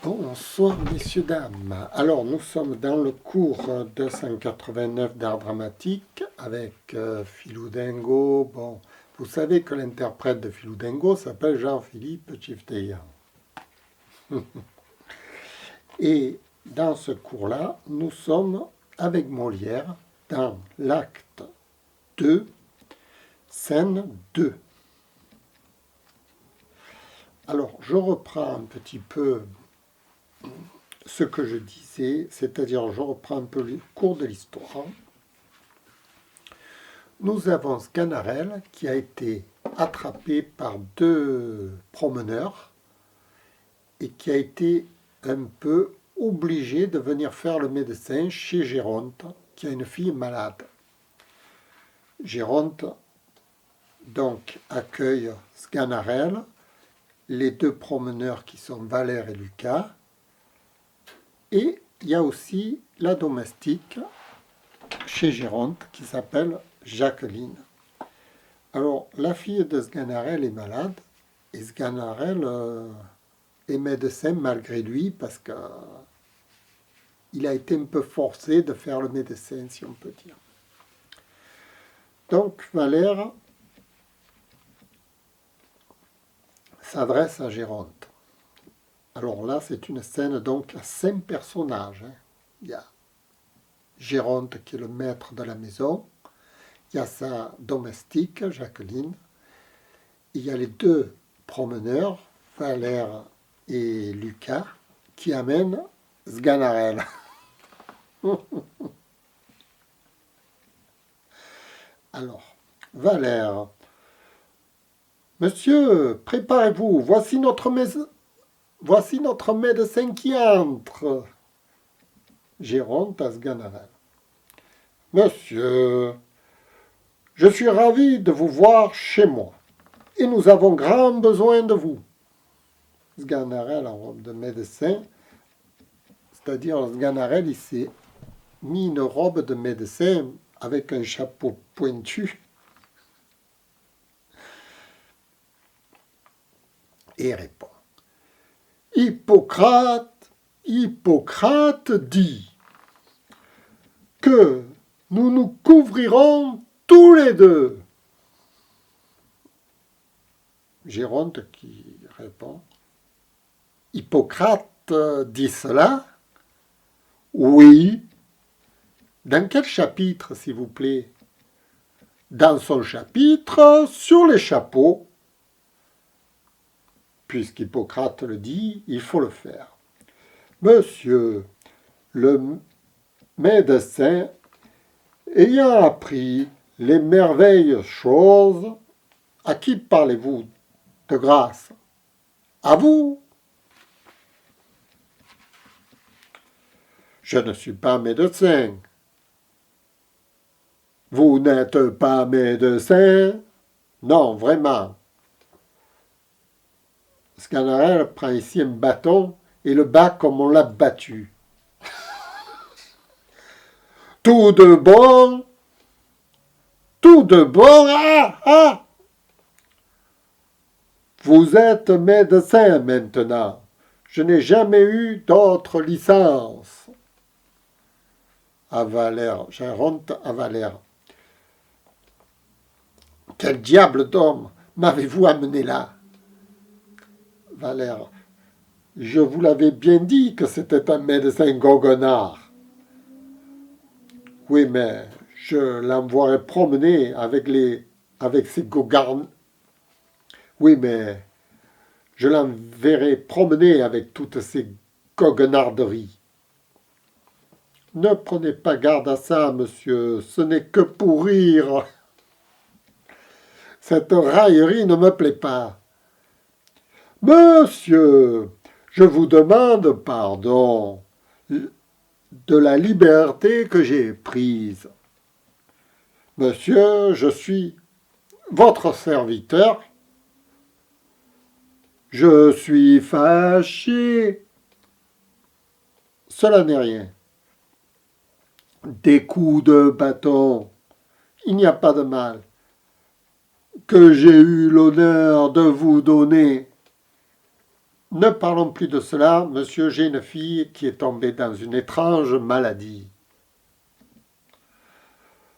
Bonsoir messieurs, dames. Alors nous sommes dans le cours 289 d'art dramatique avec Philou Dingo. Bon, vous savez que l'interprète de Philou Dingo s'appelle Jean-Philippe Tchifteian. Et dans ce cours-là, nous sommes avec Molière dans l'acte 2, scène 2. Alors je reprends un petit peu ce que je disais, c'est-à-dire je reprends un peu le cours de l'histoire. Nous avons Sganarelle qui a été attrapé par deux promeneurs et qui a été un peu obligé de venir faire le médecin chez Géronte, qui a une fille malade. Géronte donc accueille Sganarelle, les deux promeneurs qui sont Valère et Lucas, et il y a aussi la domestique chez Géronte qui s'appelle Jacqueline. Alors, la fille de Sganarelle est malade, et Sganarelle est médecin malgré lui, parce qu'il a été un peu forcé de faire le médecin, si on peut dire. Donc, Valère s'adresse à Géronte. Alors là, c'est une scène donc à 5 personnages. Il y a Géronte qui est le maître de la maison, il y a sa domestique, Jacqueline, il y a les deux promeneurs, Valère et Lucas, qui amènent Sganarelle. Alors, Valère, monsieur, préparez-vous, voici notre médecin qui entre. Géronte à Sganarelle. Monsieur, je suis ravi de vous voir chez moi, et nous avons grand besoin de vous. Sganarelle en robe de médecin, c'est-à-dire Sganarelle, il s'est mis une robe de médecin avec un chapeau pointu et répond. Hippocrate dit que nous nous couvrirons tous les deux. Géronte qui répond. Hippocrate dit cela? Oui. Dans quel chapitre, s'il vous plaît? Dans son chapitre sur les chapeaux. Puisqu'Hippocrate le dit, il faut le faire. Monsieur, le médecin, ayant appris les merveilleuses choses, à qui parlez-vous de grâce? À vous? Je ne suis pas médecin. Vous n'êtes pas médecin? Non, vraiment. Sganarelle prend ici un bâton et le bat comme on l'a battu. Tout de bon, ah! Vous êtes médecin maintenant. Je n'ai jamais eu d'autre licence. À Valère, Géronte à Valère. Quel diable d'homme m'avez-vous amené là? Valère, je vous l'avais bien dit que c'était un médecin goguenard. Oui, mais je l'envoierai promener avec ses gogards. Oui, mais je l'enverrai promener avec toutes ces goguenarderies. Ne prenez pas garde à ça, monsieur, ce n'est que pour rire. Cette raillerie ne me plaît pas. Monsieur, je vous demande pardon de la liberté que j'ai prise. Monsieur, je suis votre serviteur. Je suis fâché. Cela n'est rien. Des coups de bâton, il n'y a pas de mal. Que j'ai eu l'honneur de vous donner. Ne parlons plus de cela, monsieur, j'ai une fille qui est tombée dans une étrange maladie.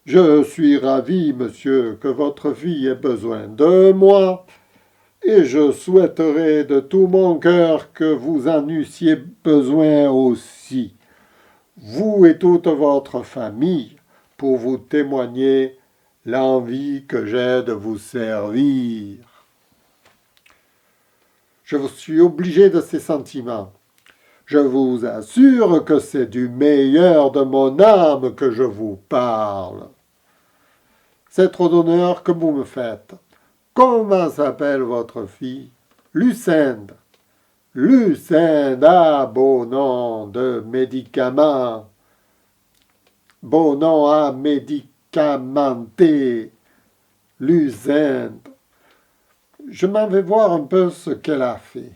Je suis ravi, monsieur, que votre fille ait besoin de moi, et je souhaiterais de tout mon cœur que vous en eussiez besoin aussi, vous et toute votre famille, pour vous témoigner l'envie que j'ai de vous servir. Je suis obligé de ces sentiments. Je vous assure que c'est du meilleur de mon âme que je vous parle. C'est trop d'honneur que vous me faites. Comment s'appelle votre fille? Lucinde. Lucinde, ah, beau nom de médicament. Beau nom à médicamenter. Lucinde. Je m'en vais voir un peu ce qu'elle a fait.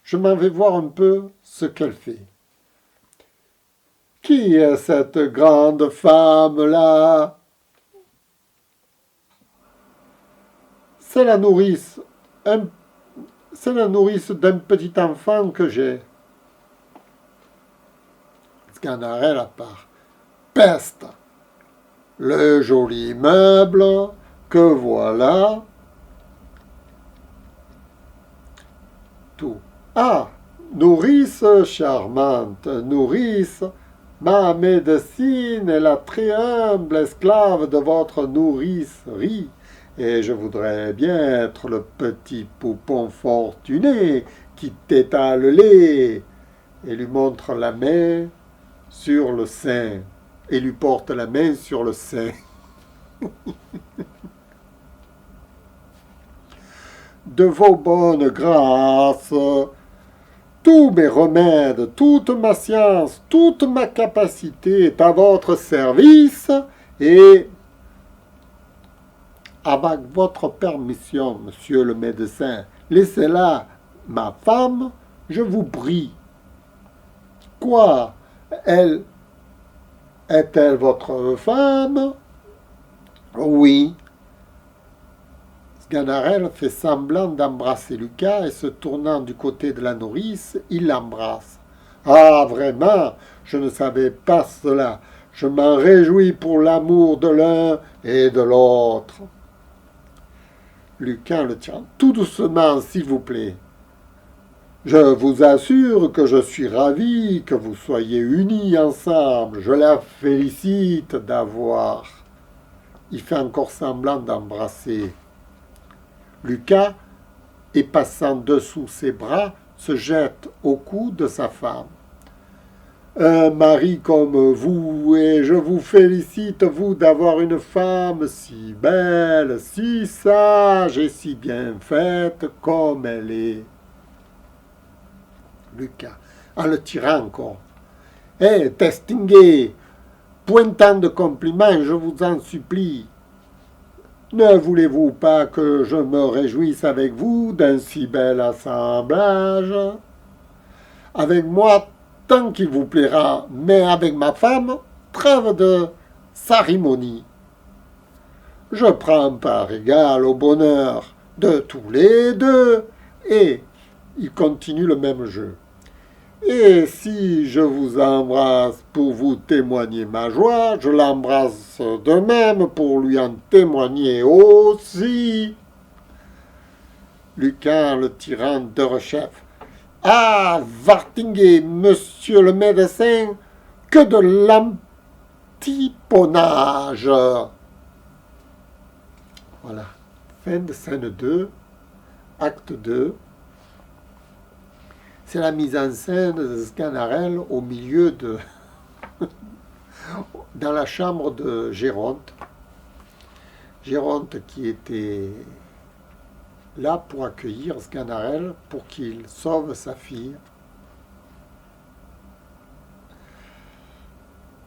Je m'en vais voir un peu ce qu'elle fait. Qui est cette grande femme-là? C'est la nourrice. C'est la nourrice d'un petit enfant que j'ai. Sganarelle à part. Peste! Le joli meuble que voilà. Tout. Ah, nourrice charmante, nourrice, ma médecine est la très humble esclave de votre nourricerie, et je voudrais bien être le petit poupon fortuné qui t'étale le lait, et lui montre la main sur le sein, et lui porte la main sur le sein. De vos bonnes grâces, tous mes remèdes, toute ma science, toute ma capacité est à votre service et avec votre permission, monsieur le médecin, laissez-la, ma femme, je vous prie. Quoi? Elle est-elle votre femme? Oui. Sganarelle fait semblant d'embrasser Lucas et se tournant du côté de la nourrice, il l'embrasse. Ah, vraiment, je ne savais pas cela. Je m'en réjouis pour l'amour de l'un et de l'autre. Lucas le tient tout doucement, s'il vous plaît. Je vous assure que je suis ravi que vous soyez unis ensemble. Je la félicite d'avoir. Il fait encore semblant d'embrasser. Lucas, et passant dessous ses bras, se jette au cou de sa femme. Un mari comme vous, et je vous félicite, vous, d'avoir une femme si belle, si sage et si bien faite comme elle est. Lucas, en le tirant encore. Hé, Testinguet, pointant de compliments, je vous en supplie. Ne voulez-vous pas que je me réjouisse avec vous d'un si bel assemblage? Avec moi, tant qu'il vous plaira, mais avec ma femme, trêve de cérémonie. Je prends part égale au bonheur de tous les deux, et il continue le même jeu. Et si je vous embrasse pour vous témoigner ma joie, je l'embrasse de même pour lui en témoigner aussi. Lucas, le tyran d'Eurechef. Ah, Vartinguet, monsieur le médecin, que de l'antiponnage. Voilà, fin de scène 2, acte 2. C'est la mise en scène de Sganarelle au milieu de... dans la chambre de Géronte. Géronte qui était là pour accueillir Sganarelle pour qu'il sauve sa fille.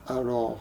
Alors,